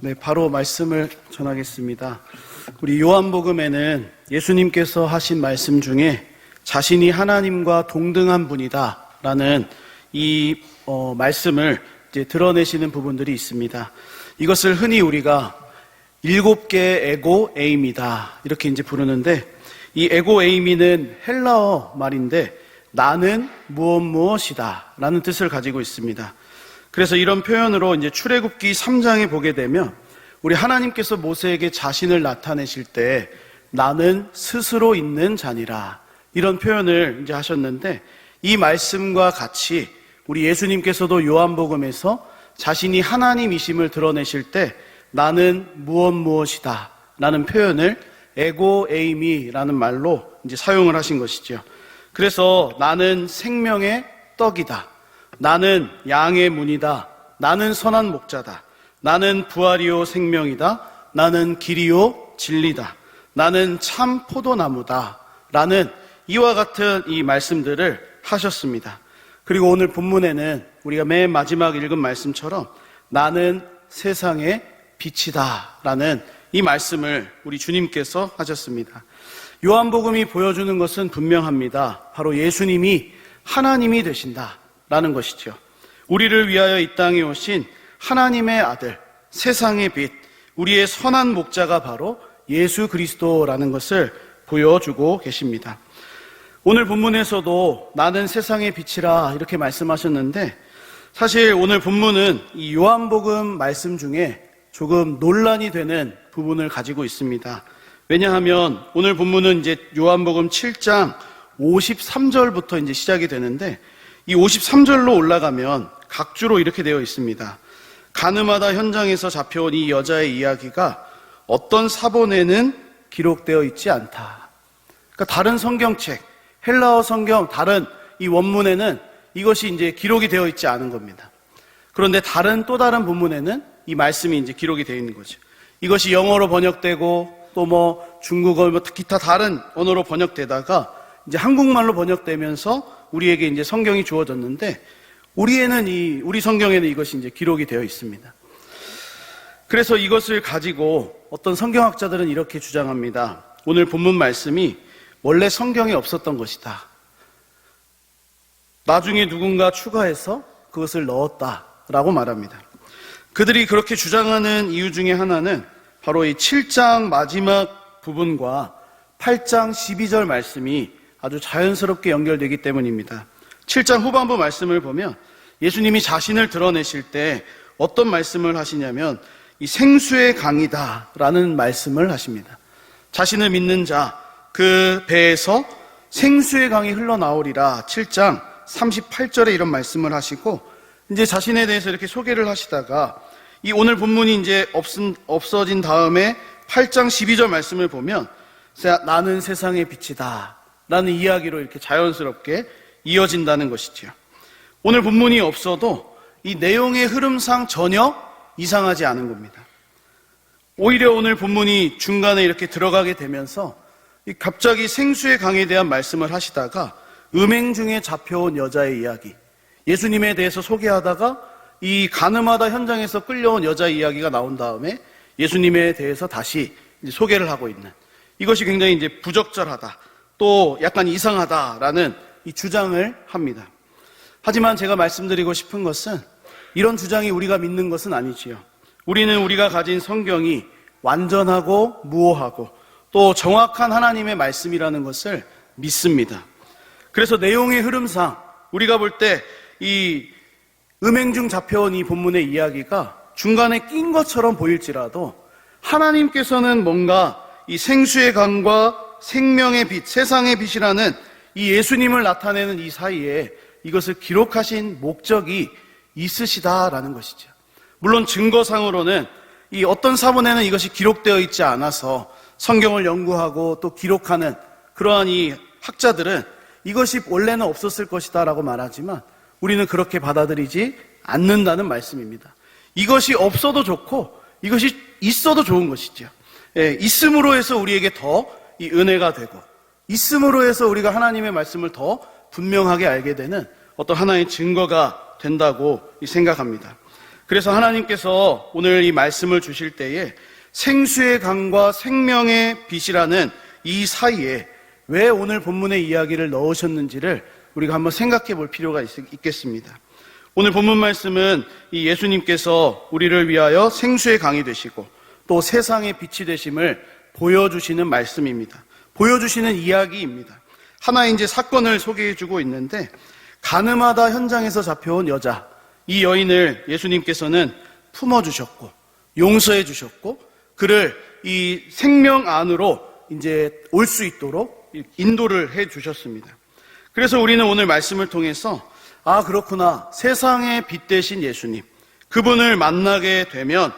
네, 바로 말씀을 전하겠습니다. 우리 요한복음에는 예수님께서 하신 말씀 중에 자신이 하나님과 동등한 분이다 라는 이 말씀을 이제 드러내시는 부분들이 있습니다. 이것을 흔히 우리가 7개의 에고 에이미다 이렇게 이제 부르는데, 이 에고 에이미는 헬라어 말인데 나는 무엇이다 라는 뜻을 가지고 있습니다. 그래서 이런 표현으로 이제 출애굽기 3장에 보게 되면 우리 하나님께서 모세에게 자신을 나타내실 때 나는 스스로 있는 자니라 이런 표현을 이제 하셨는데, 이 말씀과 같이 우리 예수님께서도 요한복음에서 자신이 하나님이심을 드러내실 때 나는 무엇이다 라는 표현을 에고 에이미라는 말로 이제 사용을 하신 것이죠. 그래서 나는 생명의 떡이다, 나는 양의 문이다, 나는 선한 목자다, 나는 부활이요 생명이다, 나는 길이요 진리다, 나는 참 포도나무다 라는 이와 같은 이 말씀들을 하셨습니다. 그리고 오늘 본문에는 우리가 맨 마지막 읽은 말씀처럼 나는 세상의 빛이다 라는 이 말씀을 우리 주님께서 하셨습니다. 요한복음이 보여주는 것은 분명합니다. 바로 예수님이 하나님이 되신다 라는 것이죠. 우리를 위하여 이 땅에 오신 하나님의 아들, 세상의 빛, 우리의 선한 목자가 바로 예수 그리스도라는 것을 보여주고 계십니다. 오늘 본문에서도 나는 세상의 빛이라 이렇게 말씀하셨는데, 사실 오늘 본문은 이 요한복음 말씀 중에 조금 논란이 되는 부분을 가지고 있습니다. 왜냐하면 오늘 본문은 이제 요한복음 7장 53절부터 이제 시작이 되는데, 이 53절로 올라가면 각주로 이렇게 되어 있습니다. 가늠하다 현장에서 잡혀온 이 여자의 이야기가 어떤 사본에는 기록되어 있지 않다. 그러니까 다른 성경책, 헬라어 성경 다른 이 원문에는 이것이 이제 기록이 되어 있지 않은 겁니다. 그런데 또 다른 본문에는 이 말씀이 이제 기록이 되어 있는 거죠. 이것이 영어로 번역되고 또 중국어, 기타 다른 언어로 번역되다가 이제 한국말로 번역되면서 우리에게 이제 성경이 주어졌는데, 우리 성경에는 이것이 이제 기록이 되어 있습니다. 그래서 이것을 가지고 어떤 성경학자들은 이렇게 주장합니다. 오늘 본문 말씀이 원래 성경에 없었던 것이다. 나중에 누군가 추가해서 그것을 넣었다라고 말합니다. 그들이 그렇게 주장하는 이유 중에 하나는 바로 이 7장 마지막 부분과 8장 12절 말씀이 아주 자연스럽게 연결되기 때문입니다. 7장 후반부 말씀을 보면 예수님이 자신을 드러내실 때 어떤 말씀을 하시냐면 이 생수의 강이다 라는 말씀을 하십니다. 자신을 믿는 자, 그 배에서 생수의 강이 흘러나오리라 7장 38절에 이런 말씀을 하시고, 이제 자신에 대해서 이렇게 소개를 하시다가 이 오늘 본문이 이제 없어진 다음에 8장 12절 말씀을 보면 나는 세상의 빛이다 라는 이야기로 이렇게 자연스럽게 이어진다는 것이죠. 오늘 본문이 없어도 이 내용의 흐름상 전혀 이상하지 않은 겁니다. 오히려 오늘 본문이 중간에 이렇게 들어가게 되면서 갑자기 생수의 강에 대한 말씀을 하시다가 음행 중에 잡혀온 여자의 이야기, 예수님에 대해서 소개하다가 이 가늠하다 현장에서 끌려온 여자의 이야기가 나온 다음에 예수님에 대해서 다시 이제 소개를 하고 있는, 이것이 굉장히 이제 부적절하다, 또 약간 이상하다라는 이 주장을 합니다. 하지만 제가 말씀드리고 싶은 것은 이런 주장이 우리가 믿는 것은 아니지요. 우리는 우리가 가진 성경이 완전하고 무오하고 또 정확한 하나님의 말씀이라는 것을 믿습니다. 그래서 내용의 흐름상 우리가 볼 때 이 음행 중 잡혀온 이 본문의 이야기가 중간에 낀 것처럼 보일지라도 하나님께서는 뭔가 이 생수의 강과 생명의 빛, 세상의 빛이라는 이 예수님을 나타내는 이 사이에 이것을 기록하신 목적이 있으시다라는 것이죠. 물론 증거상으로는 이 어떤 사본에는 이것이 기록되어 있지 않아서 성경을 연구하고 또 기록하는 그러한 이 학자들은 이것이 원래는 없었을 것이다 라고 말하지만 우리는 그렇게 받아들이지 않는다는 말씀입니다. 이것이 없어도 좋고 이것이 있어도 좋은 것이죠. 있음으로 해서 우리에게 더 이 은혜가 되고, 있음으로 해서 우리가 하나님의 말씀을 더 분명하게 알게 되는 어떤 하나의 증거가 된다고 생각합니다. 그래서 하나님께서 오늘 이 말씀을 주실 때에 생수의 강과 생명의 빛이라는 이 사이에 왜 오늘 본문의 이야기를 넣으셨는지를 우리가 한번 생각해 볼 필요가 있겠습니다. 오늘 본문 말씀은 이 예수님께서 우리를 위하여 생수의 강이 되시고 또 세상의 빛이 되심을 보여주시는 말씀입니다. 보여주시는 이야기입니다. 하나의 이제 사건을 소개해 주고 있는데, 가늠하다 현장에서 잡혀온 여자, 이 여인을 예수님께서는 품어주셨고 용서해 주셨고 그를 이 생명 안으로 이제 올 수 있도록 인도를 해 주셨습니다. 그래서 우리는 오늘 말씀을 통해서 그렇구나, 세상의 빛 되신 예수님, 그분을 만나게 되면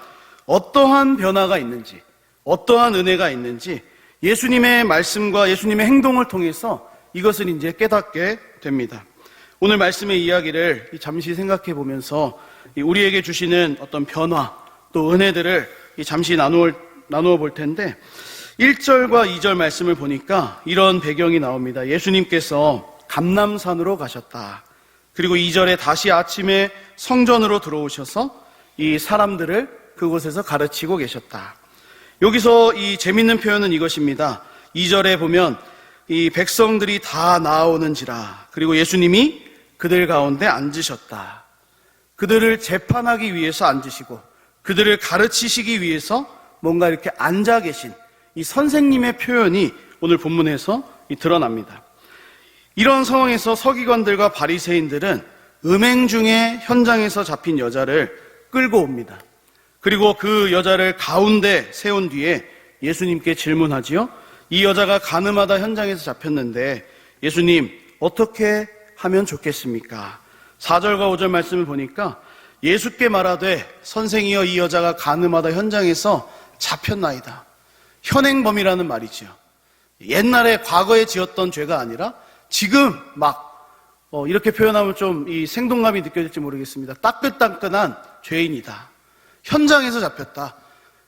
어떠한 변화가 있는지, 어떠한 은혜가 있는지 예수님의 말씀과 예수님의 행동을 통해서 이것을 이제 깨닫게 됩니다. 오늘 말씀의 이야기를 잠시 생각해 보면서 우리에게 주시는 어떤 변화 또 은혜들을 잠시 나누어 볼 텐데, 1절과 2절 말씀을 보니까 이런 배경이 나옵니다. 예수님께서 감람산으로 가셨다. 그리고 2절에 다시 아침에 성전으로 들어오셔서 이 사람들을 그곳에서 가르치고 계셨다. 여기서 이 재밌는 표현은 이것입니다. 2절에 보면 이 백성들이 다 나아오는지라, 그리고 예수님이 그들 가운데 앉으셨다. 그들을 재판하기 위해서 앉으시고 그들을 가르치시기 위해서 뭔가 이렇게 앉아 계신 이 선생님의 표현이 오늘 본문에서 드러납니다. 이런 상황에서 서기관들과 바리새인들은 음행 중에 현장에서 잡힌 여자를 끌고 옵니다. 그리고 그 여자를 가운데 세운 뒤에 예수님께 질문하지요. 이 여자가 가늠하다 현장에서 잡혔는데 예수님, 어떻게 하면 좋겠습니까? 4절과 5절 말씀을 보니까 예수께 말하되 선생이여, 이 여자가 가늠하다 현장에서 잡혔나이다. 현행범이라는 말이죠. 옛날에 과거에 지었던 죄가 아니라 지금 이렇게 표현하면 좀 이 생동감이 느껴질지 모르겠습니다. 따끈따끈한 죄인이다. 현장에서 잡혔다.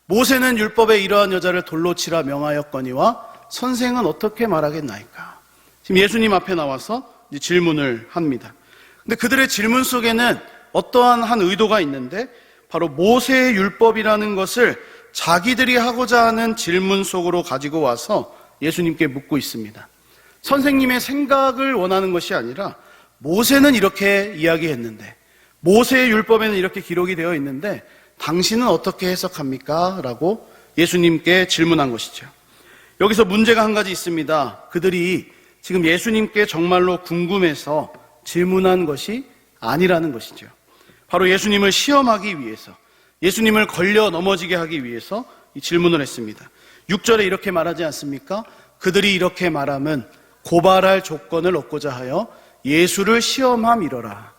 모세는 율법에 이러한 여자를 돌로 치라 명하였거니와 선생은 어떻게 말하겠나이까? 지금 예수님 앞에 나와서 이제 질문을 합니다. 근데 그들의 질문 속에는 어떠한 한 의도가 있는데, 바로 모세의 율법이라는 것을 자기들이 하고자 하는 질문 속으로 가지고 와서 예수님께 묻고 있습니다. 선생님의 생각을 원하는 것이 아니라, 모세는 이렇게 이야기했는데, 모세의 율법에는 이렇게 기록이 되어 있는데 당신은 어떻게 해석합니까? 라고 예수님께 질문한 것이죠. 여기서 문제가 한 가지 있습니다. 그들이 지금 예수님께 정말로 궁금해서 질문한 것이 아니라는 것이죠. 바로 예수님을 시험하기 위해서, 예수님을 걸려 넘어지게 하기 위해서 이 질문을 했습니다. 6절에 이렇게 말하지 않습니까? 그들이 이렇게 말함은 고발할 조건을 얻고자 하여 예수를 시험함이로라.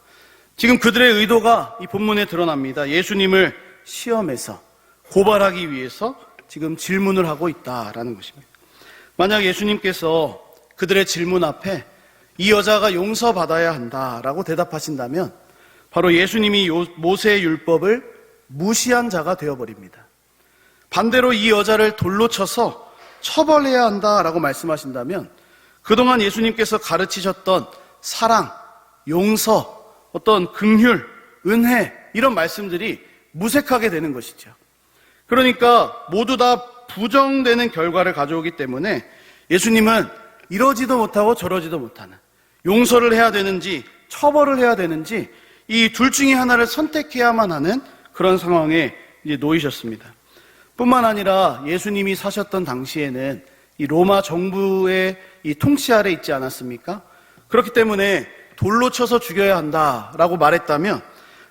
지금 그들의 의도가 이 본문에 드러납니다. 예수님을 시험해서 고발하기 위해서 지금 질문을 하고 있다라는 것입니다. 만약 예수님께서 그들의 질문 앞에 이 여자가 용서받아야 한다라고 대답하신다면 바로 예수님이 모세의 율법을 무시한 자가 되어버립니다. 반대로 이 여자를 돌로 쳐서 처벌해야 한다라고 말씀하신다면 그동안 예수님께서 가르치셨던 사랑, 용서, 어떤 긍휼, 은혜, 이런 말씀들이 무색하게 되는 것이죠. 그러니까 모두 다 부정되는 결과를 가져오기 때문에 예수님은 이러지도 못하고 저러지도 못하는, 용서를 해야 되는지 처벌을 해야 되는지 이 둘 중에 하나를 선택해야만 하는 그런 상황에 이제 놓이셨습니다. 뿐만 아니라 예수님이 사셨던 당시에는 이 로마 정부의 이 통치 아래 있지 않았습니까? 그렇기 때문에 돌로 쳐서 죽여야 한다라고 말했다면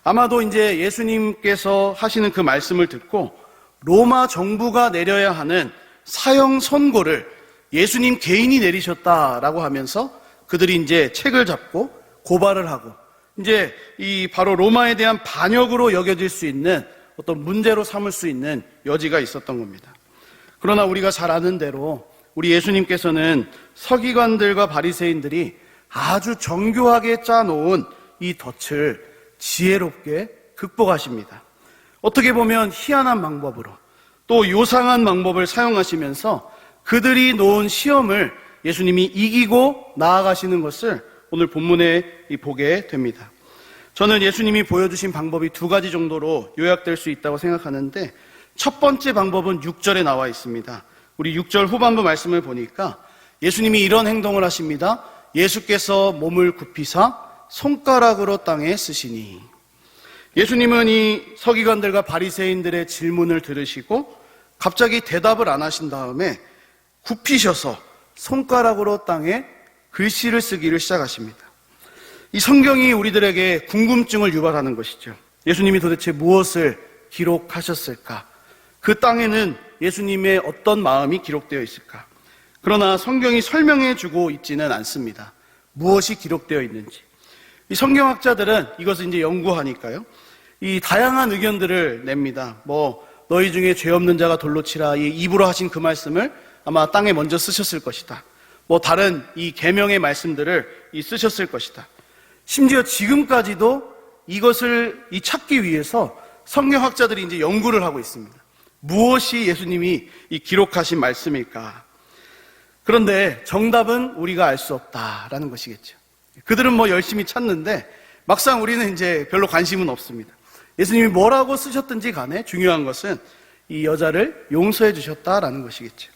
아마도 이제 예수님께서 하시는 그 말씀을 듣고 로마 정부가 내려야 하는 사형 선고를 예수님 개인이 내리셨다라고 하면서 그들이 이제 책을 잡고 고발을 하고 이제 이 바로 로마에 대한 반역으로 여겨질 수 있는 어떤 문제로 삼을 수 있는 여지가 있었던 겁니다. 그러나 우리가 잘 아는 대로 우리 예수님께서는 서기관들과 바리새인들이 아주 정교하게 짜놓은 이 덫을 지혜롭게 극복하십니다. 어떻게 보면 희한한 방법으로 또 요상한 방법을 사용하시면서 그들이 놓은 시험을 예수님이 이기고 나아가시는 것을 오늘 본문에 보게 됩니다. 저는 예수님이 보여주신 방법이 두 가지 정도로 요약될 수 있다고 생각하는데, 첫 번째 방법은 6절에 나와 있습니다. 우리 6절 후반부 말씀을 보니까 예수님이 이런 행동을 하십니다. 예수께서 몸을 굽히사 손가락으로 땅에 쓰시니. 예수님은 이 서기관들과 바리새인들의 질문을 들으시고 갑자기 대답을 안 하신 다음에 굽히셔서 손가락으로 땅에 글씨를 쓰기를 시작하십니다. 이 성경이 우리들에게 궁금증을 유발하는 것이죠. 예수님이 도대체 무엇을 기록하셨을까? 그 땅에는 예수님의 어떤 마음이 기록되어 있을까? 그러나 성경이 설명해 주고 있지는 않습니다. 무엇이 기록되어 있는지. 이 성경학자들은 이것을 이제 연구하니까요, 이 다양한 의견들을 냅니다. 너희 중에 죄 없는 자가 돌로 치라, 이 입으로 하신 그 말씀을 아마 땅에 먼저 쓰셨을 것이다. 다른 이 계명의 말씀들을 쓰셨을 것이다. 심지어 지금까지도 이것을 찾기 위해서 성경학자들이 이제 연구를 하고 있습니다. 무엇이 예수님이 이 기록하신 말씀일까? 그런데 정답은 우리가 알 수 없다라는 것이겠죠. 그들은 열심히 찾는데 막상 우리는 이제 별로 관심은 없습니다. 예수님이 뭐라고 쓰셨든지 간에 중요한 것은 이 여자를 용서해 주셨다라는 것이겠죠.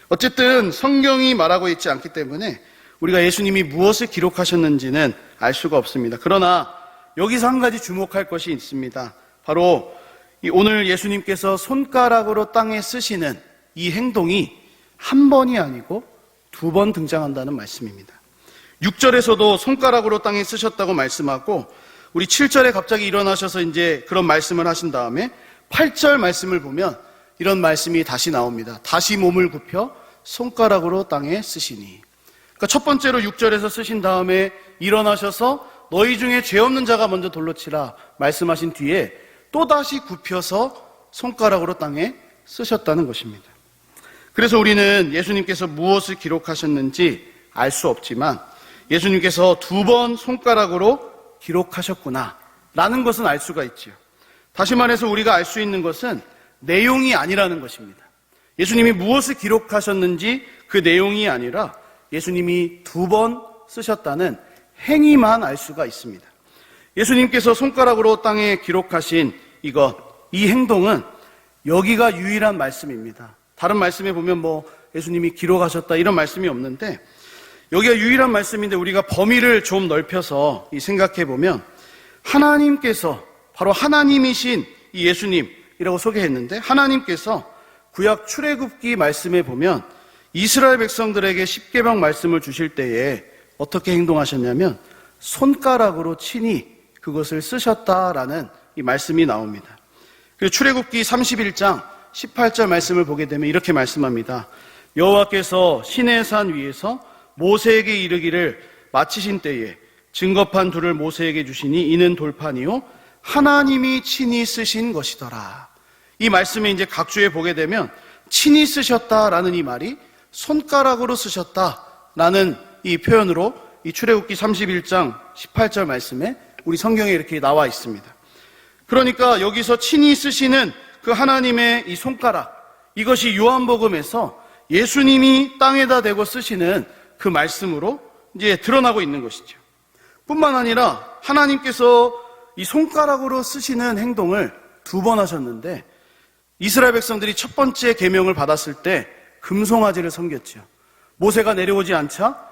어쨌든 성경이 말하고 있지 않기 때문에 우리가 예수님이 무엇을 기록하셨는지는 알 수가 없습니다. 그러나 여기서 한 가지 주목할 것이 있습니다. 바로 오늘 예수님께서 손가락으로 땅에 쓰시는 이 행동이 한 번이 아니고 두 번 등장한다는 말씀입니다. 6절에서도 손가락으로 땅에 쓰셨다고 말씀하고, 우리 7절에 갑자기 일어나셔서 이제 그런 말씀을 하신 다음에 8절 말씀을 보면 이런 말씀이 다시 나옵니다. 다시 몸을 굽혀 손가락으로 땅에 쓰시니. 그러니까 첫 번째로 6절에서 쓰신 다음에 일어나셔서 너희 중에 죄 없는 자가 먼저 돌로 치라 말씀하신 뒤에 또다시 굽혀서 손가락으로 땅에 쓰셨다는 것입니다. 그래서 우리는 예수님께서 무엇을 기록하셨는지 알 수 없지만 예수님께서 두 번 손가락으로 기록하셨구나 라는 것은 알 수가 있지요. 다시 말해서 우리가 알 수 있는 것은 내용이 아니라는 것입니다. 예수님이 무엇을 기록하셨는지 그 내용이 아니라 예수님이 두 번 쓰셨다는 행위만 알 수가 있습니다. 예수님께서 손가락으로 땅에 기록하신 이 행동은 여기가 유일한 말씀입니다. 다른 말씀에 보면 예수님이 기록하셨다 이런 말씀이 없는데 여기가 유일한 말씀인데, 우리가 범위를 좀 넓혀서 생각해 보면 하나님께서, 바로 하나님이신 이 예수님이라고 소개했는데, 하나님께서 구약 출애굽기 말씀에 보면 이스라엘 백성들에게 십계명 말씀을 주실 때에 어떻게 행동하셨냐면 손가락으로 친히 그것을 쓰셨다라는 이 말씀이 나옵니다. 그리고 출애굽기 31장 18절 말씀을 보게 되면 이렇게 말씀합니다. 여호와께서 시내산 위에서 모세에게 이르기를 마치신 때에 증거판 둘을 모세에게 주시니 이는 돌판이요 하나님이 친히 쓰신 것이더라. 이 말씀에 이제 각주에 보게 되면 친히 쓰셨다라는 이 말이 손가락으로 쓰셨다라는 이 표현으로 이 출애굽기 31장 18절 말씀에 우리 성경에 이렇게 나와 있습니다. 그러니까 여기서 친히 쓰시는 그 하나님의 이 손가락, 이것이 요한복음에서 예수님이 땅에다 대고 쓰시는 그 말씀으로 이제 드러나고 있는 것이죠. 뿐만 아니라 하나님께서 이 손가락으로 쓰시는 행동을 두 번 하셨는데, 이스라엘 백성들이 첫 번째 계명을 받았을 때 금송아지를 섬겼죠. 모세가 내려오지 않자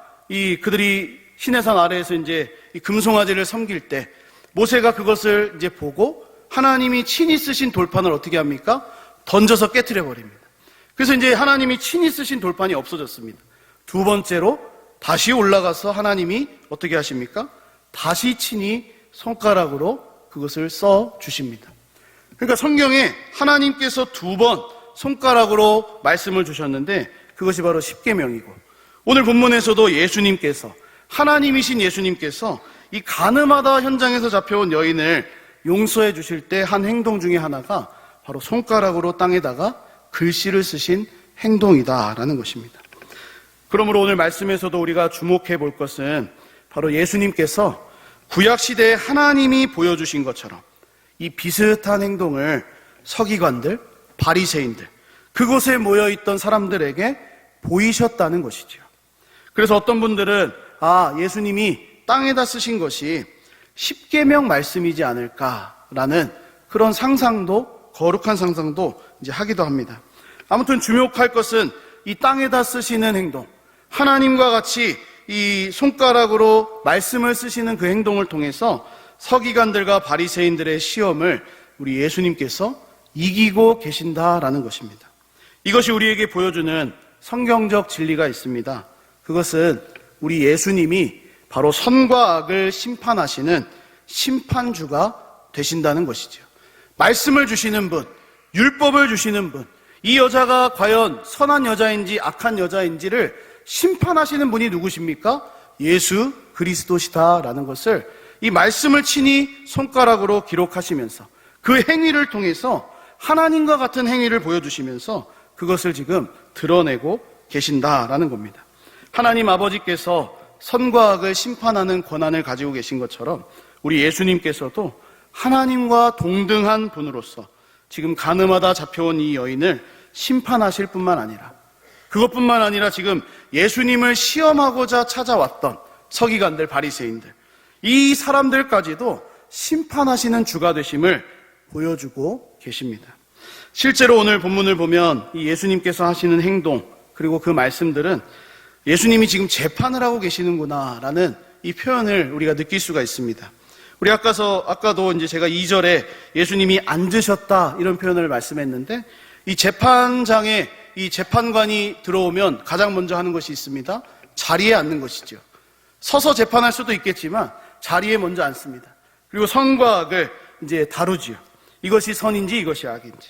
그들이 시내산 아래에서 이제 이 금송아지를 섬길 때 모세가 그것을 이제 보고 하나님이 친히 쓰신 돌판을 어떻게 합니까? 던져서 깨트려 버립니다. 그래서 이제 하나님이 친히 쓰신 돌판이 없어졌습니다. 두 번째로 다시 올라가서 하나님이 어떻게 하십니까? 다시 친히 손가락으로 그것을 써 주십니다. 그러니까 성경에 하나님께서 두 번 손가락으로 말씀을 주셨는데 그것이 바로 십계명이고, 오늘 본문에서도 예수님께서, 하나님이신 예수님께서 이 가늠하다 현장에서 잡혀온 여인을 용서해 주실 때 한 행동 중에 하나가 바로 손가락으로 땅에다가 글씨를 쓰신 행동이다라는 것입니다. 그러므로 오늘 말씀에서도 우리가 주목해 볼 것은 바로 예수님께서 구약시대에 하나님이 보여주신 것처럼 이 비슷한 행동을 서기관들, 바리새인들, 그곳에 모여있던 사람들에게 보이셨다는 것이죠. 그래서 어떤 분들은 예수님이 땅에다 쓰신 것이 십계명 말씀이지 않을까라는 그런 상상도, 거룩한 상상도 이제 하기도 합니다. 아무튼 주목할 것은 이 땅에다 쓰시는 행동, 하나님과 같이 이 손가락으로 말씀을 쓰시는 그 행동을 통해서 서기관들과 바리새인들의 시험을 우리 예수님께서 이기고 계신다라는 것입니다. 이것이 우리에게 보여주는 성경적 진리가 있습니다. 그것은 우리 예수님이 바로 선과 악을 심판하시는 심판주가 되신다는 것이죠. 말씀을 주시는 분, 율법을 주시는 분, 이 여자가 과연 선한 여자인지 악한 여자인지를 심판하시는 분이 누구십니까? 예수 그리스도시다라는 것을 이 말씀을 친히 손가락으로 기록하시면서 그 행위를 통해서 하나님과 같은 행위를 보여주시면서 그것을 지금 드러내고 계신다라는 겁니다. 하나님 아버지께서 선과 악을 심판하는 권한을 가지고 계신 것처럼 우리 예수님께서도 하나님과 동등한 분으로서 지금 가늠하다 잡혀온 이 여인을 심판하실 뿐만 아니라 그것뿐만 아니라 지금 예수님을 시험하고자 찾아왔던 서기관들, 바리새인들, 이 사람들까지도 심판하시는 주가 되심을 보여주고 계십니다. 실제로 오늘 본문을 보면 이 예수님께서 하시는 행동 그리고 그 말씀들은 예수님이 지금 재판을 하고 계시는구나라는 이 표현을 우리가 느낄 수가 있습니다. 우리 아까도 이제 제가 2절에 예수님이 앉으셨다 이런 표현을 말씀했는데 이 재판장에 이 재판관이 들어오면 가장 먼저 하는 것이 있습니다. 자리에 앉는 것이죠. 서서 재판할 수도 있겠지만 자리에 먼저 앉습니다. 그리고 선과 악을 이제 다루지요. 이것이 선인지 이것이 악인지.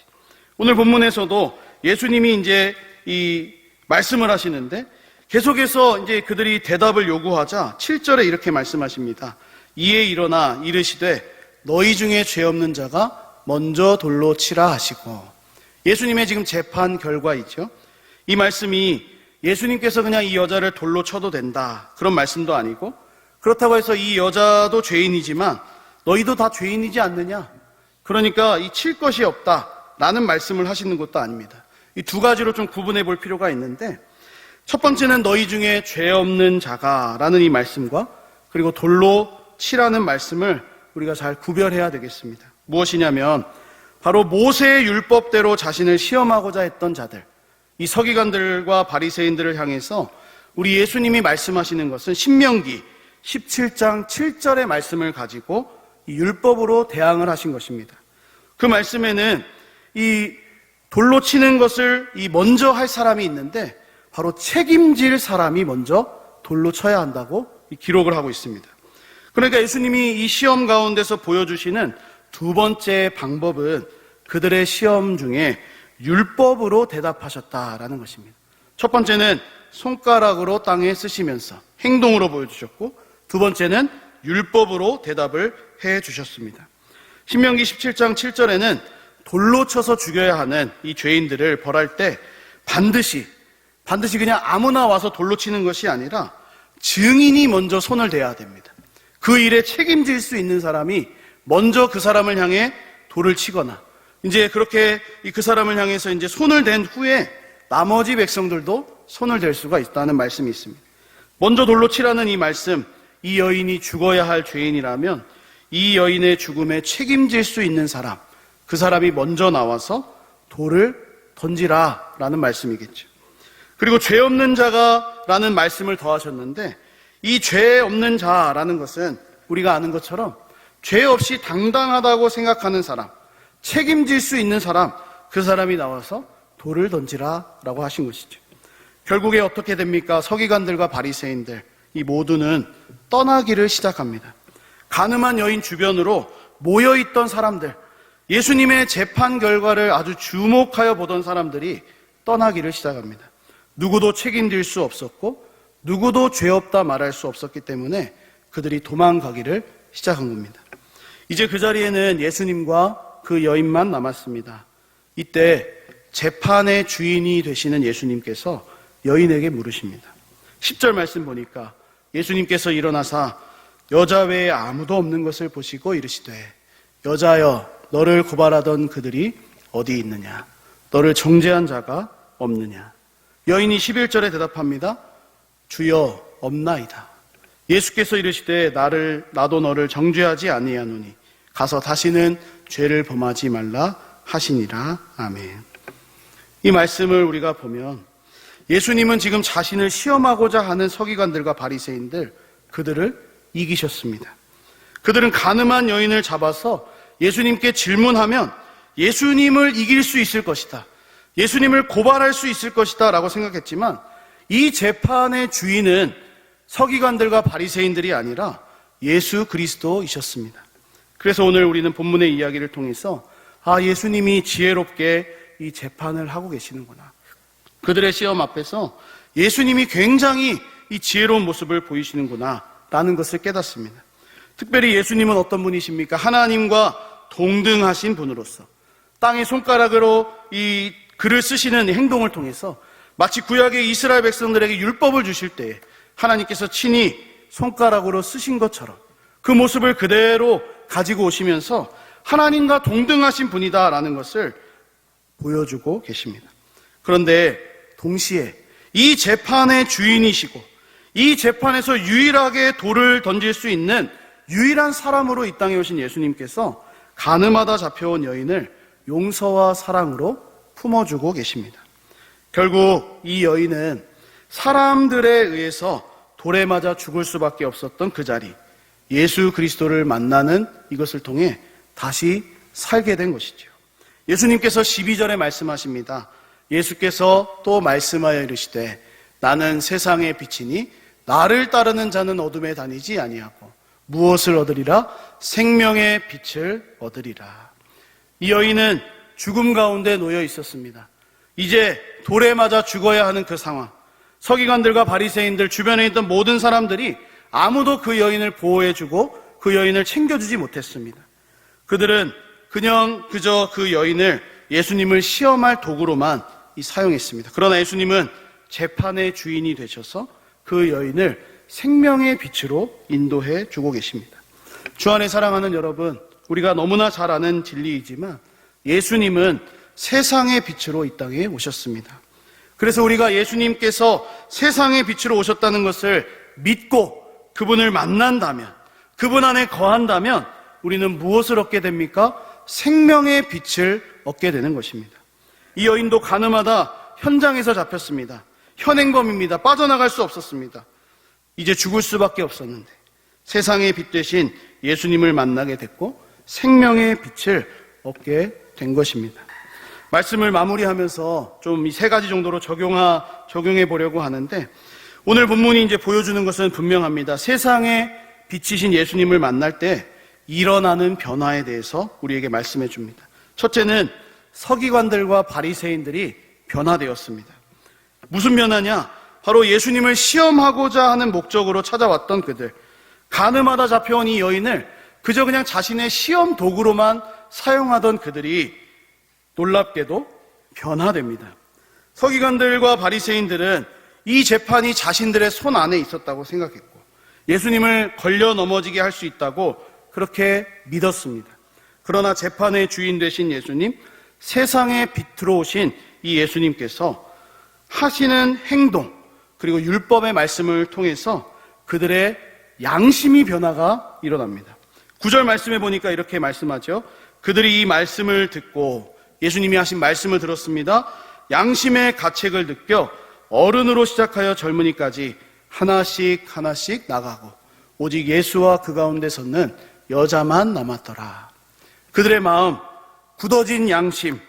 오늘 본문에서도 예수님이 이제 이 말씀을 하시는데 계속해서 이제 그들이 대답을 요구하자 7절에 이렇게 말씀하십니다. 이에 일어나 이르시되 너희 중에 죄 없는 자가 먼저 돌로 치라 하시고. 예수님의 지금 재판 결과이죠. 이 말씀이 예수님께서 그냥 이 여자를 돌로 쳐도 된다 그런 말씀도 아니고 그렇다고 해서 이 여자도 죄인이지만 너희도 다 죄인이지 않느냐, 그러니까 이 칠 것이 없다라는 말씀을 하시는 것도 아닙니다. 이 두 가지로 좀 구분해 볼 필요가 있는데 첫 번째는 너희 중에 죄 없는 자가 라는 이 말씀과 그리고 돌로 치라는 말씀을 우리가 잘 구별해야 되겠습니다. 무엇이냐면 바로 모세의 율법대로 자신을 시험하고자 했던 자들, 이 서기관들과 바리새인들을 향해서 우리 예수님이 말씀하시는 것은 신명기 17장 7절의 말씀을 가지고 이 율법으로 대항을 하신 것입니다. 그 말씀에는 이 돌로 치는 것을 이 먼저 할 사람이 있는데 바로 책임질 사람이 먼저 돌로 쳐야 한다고 기록을 하고 있습니다. 그러니까 예수님이 이 시험 가운데서 보여주시는 두 번째 방법은 그들의 시험 중에 율법으로 대답하셨다라는 것입니다. 첫 번째는 손가락으로 땅에 쓰시면서 행동으로 보여주셨고 두 번째는 율법으로 대답을 해 주셨습니다. 신명기 17장 7절에는 돌로 쳐서 죽여야 하는 이 죄인들을 벌할 때 반드시 그냥 아무나 와서 돌로 치는 것이 아니라 증인이 먼저 손을 대야 됩니다. 그 일에 책임질 수 있는 사람이 먼저 그 사람을 향해 돌을 치거나 이제 그렇게 그 사람을 향해서 이제 손을 댄 후에 나머지 백성들도 손을 댈 수가 있다는 말씀이 있습니다. 먼저 돌로 치라는 이 말씀, 이 여인이 죽어야 할 죄인이라면 이 여인의 죽음에 책임질 수 있는 사람, 그 사람이 먼저 나와서 돌을 던지라라는 말씀이겠죠. 그리고 죄 없는 자가라는 말씀을 더하셨는데 이 죄 없는 자라는 것은 우리가 아는 것처럼 죄 없이 당당하다고 생각하는 사람, 책임질 수 있는 사람, 그 사람이 나와서 돌을 던지라라고 하신 것이죠. 결국에 어떻게 됩니까? 서기관들과 바리새인들 이 모두는 떠나기를 시작합니다. 가늠한 여인 주변으로 모여있던 사람들, 예수님의 재판 결과를 아주 주목하여 보던 사람들이 떠나기를 시작합니다. 누구도 책임질 수 없었고 누구도 죄 없다 말할 수 없었기 때문에 그들이 도망가기를 시작한 겁니다. 이제 그 자리에는 예수님과 그 여인만 남았습니다. 이때 재판의 주인이 되시는 예수님께서 여인에게 물으십니다. 10절 말씀 보니까 예수님께서 일어나사 여자 외에 아무도 없는 것을 보시고 이르시되 여자여 너를 고발하던 그들이 어디 있느냐? 너를 정죄한 자가 없느냐? 여인이 11절에 대답합니다. 주여 없나이다. 예수께서 이르시되 나도 너를 정죄하지 아니하노니 가서 다시는 죄를 범하지 말라 하시니라. 아멘. 이 말씀을 우리가 보면 예수님은 지금 자신을 시험하고자 하는 서기관들과 바리새인들, 그들을 이기셨습니다. 그들은 가늠한 여인을 잡아서 예수님께 질문하면 예수님을 이길 수 있을 것이다, 예수님을 고발할 수 있을 것이다 라고 생각했지만, 이 재판의 주인은 서기관들과 바리새인들이 아니라 예수 그리스도이셨습니다. 그래서 오늘 우리는 본문의 이야기를 통해서 예수님이 지혜롭게 이 재판을 하고 계시는구나, 그들의 시험 앞에서 예수님이 굉장히 이 지혜로운 모습을 보이시는구나 라는 것을 깨닫습니다. 특별히 예수님은 어떤 분이십니까? 하나님과 동등하신 분으로서 땅의 손가락으로 이 글을 쓰시는 행동을 통해서 마치 구약의 이스라엘 백성들에게 율법을 주실 때에 하나님께서 친히 손가락으로 쓰신 것처럼 그 모습을 그대로 가지고 오시면서 하나님과 동등하신 분이다라는 것을 보여주고 계십니다. 그런데 동시에 이 재판의 주인이시고 이 재판에서 유일하게 돌을 던질 수 있는 유일한 사람으로 이 땅에 오신 예수님께서 가늠하다 잡혀온 여인을 용서와 사랑으로 품어주고 계십니다. 결국 이 여인은 사람들에 의해서 돌에 맞아 죽을 수밖에 없었던 그 자리, 예수 그리스도를 만나는 이것을 통해 다시 살게 된 것이죠. 예수님께서 12절에 말씀하십니다. 예수께서 또 말씀하여 이르시되 나는 세상의 빛이니 나를 따르는 자는 어둠에 다니지 아니하고 무엇을 얻으리라? 생명의 빛을 얻으리라. 이 여인은 죽음 가운데 놓여 있었습니다. 이제 돌에 맞아 죽어야 하는 그 상황, 서기관들과 바리새인들, 주변에 있던 모든 사람들이 아무도 그 여인을 보호해주고 그 여인을 챙겨주지 못했습니다. 그들은 그저 그 여인을 예수님을 시험할 도구로만 사용했습니다. 그러나 예수님은 재판의 주인이 되셔서 그 여인을 생명의 빛으로 인도해 주고 계십니다. 주 안에 사랑하는 여러분, 우리가 너무나 잘 아는 진리이지만 예수님은 세상의 빛으로 이 땅에 오셨습니다. 그래서 우리가 예수님께서 세상의 빛으로 오셨다는 것을 믿고 그분을 만난다면, 그분 안에 거한다면 우리는 무엇을 얻게 됩니까? 생명의 빛을 얻게 되는 것입니다. 이 여인도 가늠하다 현장에서 잡혔습니다. 현행범입니다. 빠져나갈 수 없었습니다. 이제 죽을 수밖에 없었는데 세상의 빛 대신 예수님을 만나게 됐고 생명의 빛을 얻게 된 것입니다. 말씀을 마무리하면서 좀 이 세 가지 정도로 적용해 보려고 하는데, 오늘 본문이 이제 보여주는 것은 분명합니다. 세상의 빛이신 예수님을 만날 때 일어나는 변화에 대해서 우리에게 말씀해 줍니다. 첫째는 서기관들과 바리새인들이 변화되었습니다. 무슨 변화냐? 바로 예수님을 시험하고자 하는 목적으로 찾아왔던 그들, 가늠하다 잡혀온 이 여인을 그저 그냥 자신의 시험 도구로만 사용하던 그들이 놀랍게도 변화됩니다. 서기관들과 바리새인들은 이 재판이 자신들의 손 안에 있었다고 생각했고 예수님을 걸려 넘어지게 할 수 있다고 그렇게 믿었습니다. 그러나 재판의 주인 되신 예수님, 세상의 빛으로 오신 이 예수님께서 하시는 행동, 그리고 율법의 말씀을 통해서 그들의 양심이 변화가 일어납니다. 9절 말씀에 보니까 이렇게 말씀하죠. 그들이 이 말씀을 듣고, 예수님이 하신 말씀을 들었습니다. 양심의 가책을 느껴 어른으로 시작하여 젊은이까지 하나씩 나가고 오직 예수와 그 가운데 섰는 여자만 남았더라. 그들의 마음, 굳어진 양심,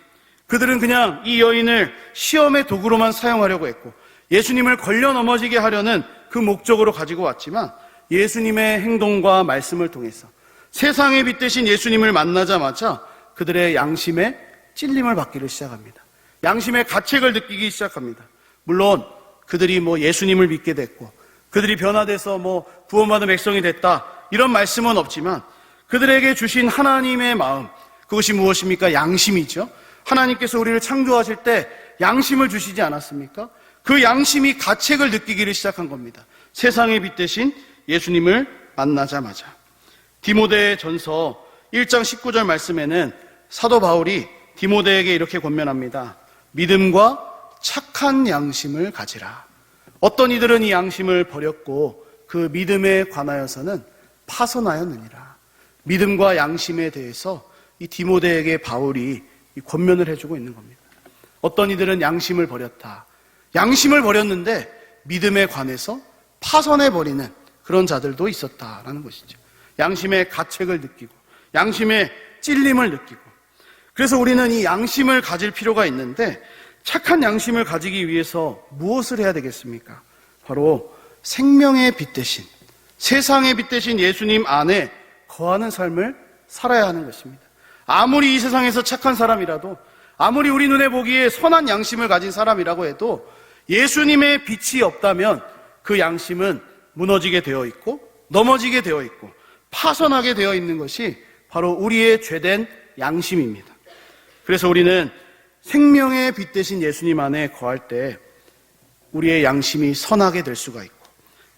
그들은 그냥 이 여인을 시험의 도구로만 사용하려고 했고 예수님을 걸려 넘어지게 하려는 그 목적으로 가지고 왔지만 예수님의 행동과 말씀을 통해서 세상의 빛 대신 예수님을 만나자마자 그들의 양심에 찔림을 받기를 시작합니다. 양심의 가책을 느끼기 시작합니다. 물론 그들이 예수님을 믿게 됐고 그들이 변화돼서 구원받은 백성이 됐다 이런 말씀은 없지만 그들에게 주신 하나님의 마음, 그것이 무엇입니까? 양심이죠. 하나님께서 우리를 창조하실 때 양심을 주시지 않았습니까? 그 양심이 가책을 느끼기를 시작한 겁니다. 세상의 빛 대신 예수님을 만나자마자. 디모데 전서 1장 19절 말씀에는 사도 바울이 디모데에게 이렇게 권면합니다. 믿음과 착한 양심을 가지라. 어떤 이들은 이 양심을 버렸고 그 믿음에 관하여서는 파선하였느니라. 믿음과 양심에 대해서 이 디모데에게 바울이 권면을 해주고 있는 겁니다. 어떤 이들은 양심을 버렸다. 양심을 버렸는데 믿음에 관해서 파선해버리는 그런 자들도 있었다라는 것이죠. 양심의 가책을 느끼고 양심의 찔림을 느끼고, 그래서 우리는 이 양심을 가질 필요가 있는데 착한 양심을 가지기 위해서 무엇을 해야 되겠습니까? 바로 생명의 빛 대신, 세상의 빛 대신 예수님 안에 거하는 삶을 살아야 하는 것입니다. 아무리 이 세상에서 착한 사람이라도, 아무리 우리 눈에 보기에 선한 양심을 가진 사람이라고 해도 예수님의 빛이 없다면 그 양심은 무너지게 되어 있고 넘어지게 되어 있고 파선하게 되어 있는 것이 바로 우리의 죄된 양심입니다. 그래서 우리는 생명의 빛 대신 예수님 안에 거할 때 우리의 양심이 선하게 될 수가 있고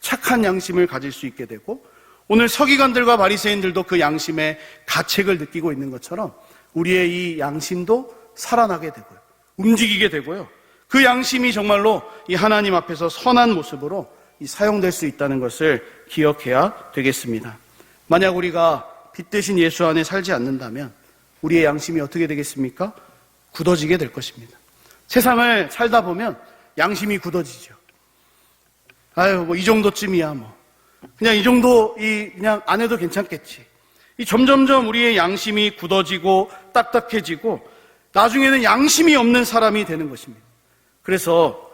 착한 양심을 가질 수 있게 되고, 오늘 서기관들과 바리새인들도 그 양심의 가책을 느끼고 있는 것처럼 우리의 이 양심도 살아나게 되고요, 움직이게 되고요, 그 양심이 정말로 이 하나님 앞에서 선한 모습으로 사용될 수 있다는 것을 기억해야 되겠습니다. 만약 우리가 빛 대신 예수 안에 살지 않는다면 우리의 양심이 어떻게 되겠습니까? 굳어지게 될 것입니다. 세상을 살다 보면 양심이 굳어지죠. 뭐 이 정도쯤이야, 그냥 이 정도, 그냥 안 해도 괜찮겠지. 점점점 우리의 양심이 굳어지고 딱딱해지고 나중에는 양심이 없는 사람이 되는 것입니다. 그래서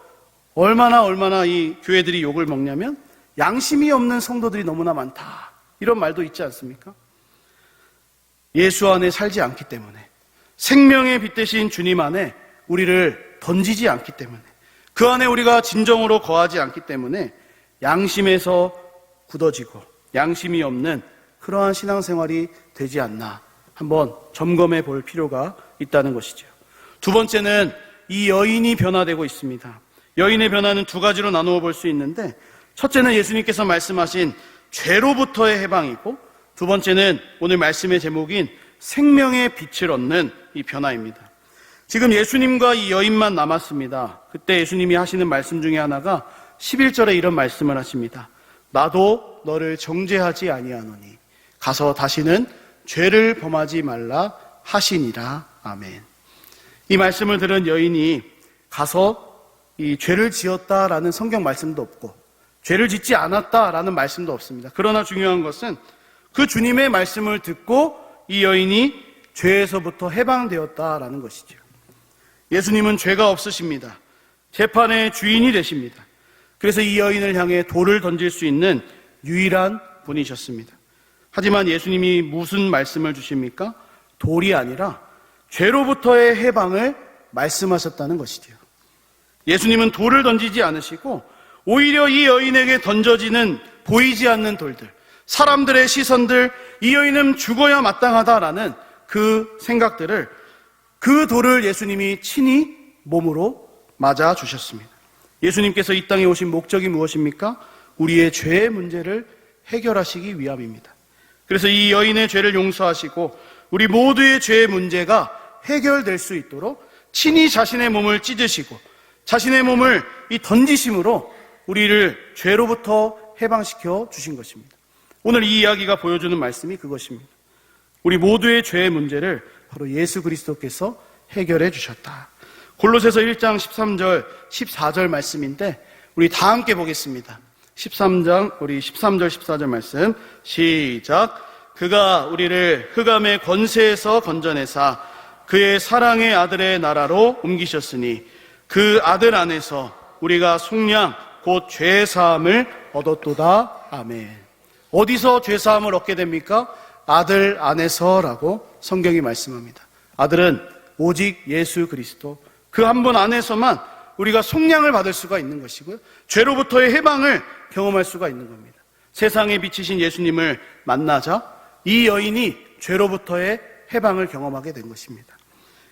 얼마나 이 교회들이 욕을 먹냐면 양심이 없는 성도들이 너무나 많다, 이런 말도 있지 않습니까? 예수 안에 살지 않기 때문에, 생명의 빛 대신 주님 안에 우리를 던지지 않기 때문에, 그 안에 우리가 진정으로 거하지 않기 때문에 양심에서 굳어지고 양심이 없는 그러한 신앙생활이 되지 않나 한번 점검해 볼 필요가 있다는 것이죠. 두 번째는 이 여인이 변화되고 있습니다. 여인의 변화는 두 가지로 나누어 볼 수 있는데, 첫째는 예수님께서 말씀하신 죄로부터의 해방이고, 두 번째는 오늘 말씀의 제목인 생명의 빛을 얻는 이 변화입니다. 지금 예수님과 이 여인만 남았습니다. 그때 예수님이 하시는 말씀 중에 하나가 11절에 이런 말씀을 하십니다. 나도 너를 정죄하지 아니하노니 가서 다시는 죄를 범하지 말라 하시니라. 아멘. 이 말씀을 들은 여인이 가서 이 죄를 지었다라는 성경 말씀도 없고 죄를 짓지 않았다라는 말씀도 없습니다. 그러나 중요한 것은 그 주님의 말씀을 듣고 이 여인이 죄에서부터 해방되었다라는 것이죠. 예수님은 죄가 없으십니다. 재판의 주인이 되십니다. 그래서 이 여인을 향해 돌을 던질 수 있는 유일한 분이셨습니다. 하지만 예수님이 무슨 말씀을 주십니까? 돌이 아니라 죄로부터의 해방을 말씀하셨다는 것이죠. 예수님은 돌을 던지지 않으시고 오히려 이 여인에게 던져지는 보이지 않는 돌들, 사람들의 시선들, 이 여인은 죽어야 마땅하다라는 그 생각들을, 그 돌을 예수님이 친히 몸으로 맞아 주셨습니다. 예수님께서 이 땅에 오신 목적이 무엇입니까? 우리의 죄의 문제를 해결하시기 위함입니다. 그래서 이 여인의 죄를 용서하시고 우리 모두의 죄의 문제가 해결될 수 있도록 친히 자신의 몸을 찢으시고 자신의 몸을 이 던지심으로 우리를 죄로부터 해방시켜 주신 것입니다. 오늘 이 이야기가 보여주는 말씀이 그것입니다. 우리 모두의 죄의 문제를 바로 예수 그리스도께서 해결해 주셨다. 골로새서 1장 13절, 14절 말씀인데 우리 다 함께 보겠습니다. 13장, 우리 13절, 14절 말씀 시작. 그가 우리를 흑암의 권세에서 건져내사 그의 사랑의 아들의 나라로 옮기셨으니 그 아들 안에서 우리가 속량 곧 죄사함을 얻었도다. 아멘. 어디서 죄사함을 얻게 됩니까? 아들 안에서라고 성경이 말씀합니다. 아들은 오직 예수 그리스도, 그 한 분 안에서만 우리가 속량을 받을 수가 있는 것이고요, 죄로부터의 해방을 경험할 수가 있는 겁니다. 세상에 비치신 예수님을 만나자 이 여인이 죄로부터의 해방을 경험하게 된 것입니다.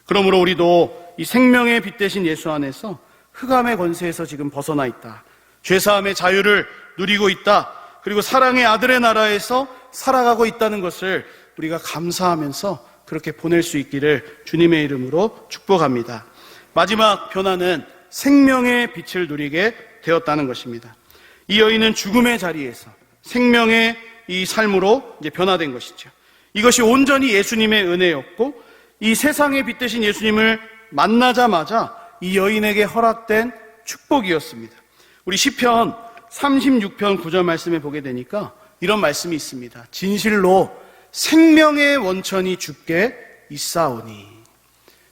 그러므로 우리도 이 생명의 빛 대신 예수 안에서 흑암의 권세에서 지금 벗어나 있다, 죄사함의 자유를 누리고 있다, 그리고 사랑의 아들의 나라에서 살아가고 있다는 것을 우리가 감사하면서 그렇게 보낼 수 있기를 주님의 이름으로 축복합니다. 마지막 변화는 생명의 빛을 누리게 되었다는 것입니다. 이 여인은 죽음의 자리에서 생명의 이 삶으로 이제 변화된 것이죠. 이것이 온전히 예수님의 은혜였고, 이 세상의 빛 되신 예수님을 만나자마자 이 여인에게 허락된 축복이었습니다. 우리 시편 36편 9절 말씀에 보게 되니까 이런 말씀이 있습니다. 진실로 생명의 원천이 주께 있사오니.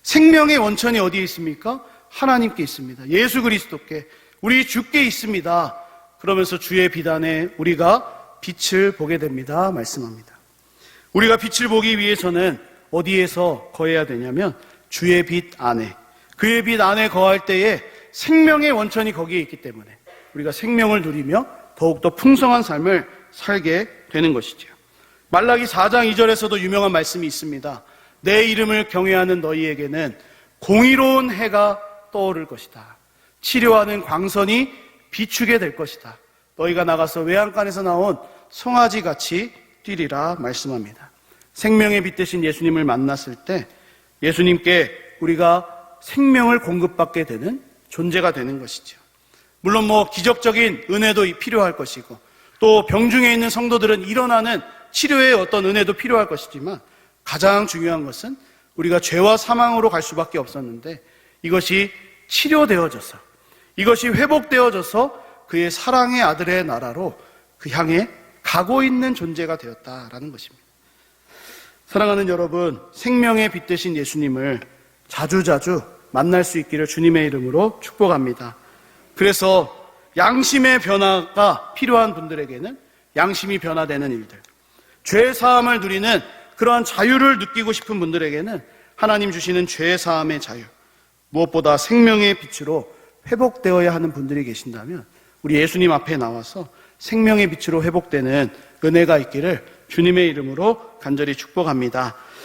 생명의 원천이 어디에 있습니까? 하나님께 있습니다. 예수 그리스도께, 우리 주께 있습니다. 그러면서 주의 빛 안에 우리가 빛을 보게 됩니다. 말씀합니다. 우리가 빛을 보기 위해서는 어디에서 거해야 되냐면 주의 빛 안에, 그의 빛 안에 거할 때에 생명의 원천이 거기에 있기 때문에 우리가 생명을 누리며 더욱더 풍성한 삶을 살게 되는 것이죠. 말라기 4장 2절에서도 유명한 말씀이 있습니다. 내 이름을 경외하는 너희에게는 공의로운 해가 떠오를 것이다. 치료하는 광선이 비추게 될 것이다. 너희가 나가서 외양간에서 나온 송아지같이 뛰리라 말씀합니다. 생명의 빛 되신 예수님을 만났을 때 예수님께 우리가 생명을 공급받게 되는 존재가 되는 것이죠. 물론 기적적인 은혜도 필요할 것이고, 또 병중에 있는 성도들은 일어나는 치료의 어떤 은혜도 필요할 것이지만, 가장 중요한 것은 우리가 죄와 사망으로 갈 수밖에 없었는데 이것이 치료되어져서, 이것이 회복되어져서 그의 사랑의 아들의 나라로 그 향해 가고 있는 존재가 되었다라는 것입니다. 사랑하는 여러분, 생명의 빛 되신 예수님을 자주자주 만날 수 있기를 주님의 이름으로 축복합니다. 그래서 양심의 변화가 필요한 분들에게는 양심이 변화되는 일들, 죄 사함을 누리는 그러한 자유를 느끼고 싶은 분들에게는 하나님 주시는 죄 사함의 자유, 무엇보다 생명의 빛으로 회복되어야 하는 분들이 계신다면 우리 예수님 앞에 나와서 생명의 빛으로 회복되는 은혜가 있기를 주님의 이름으로 간절히 축복합니다.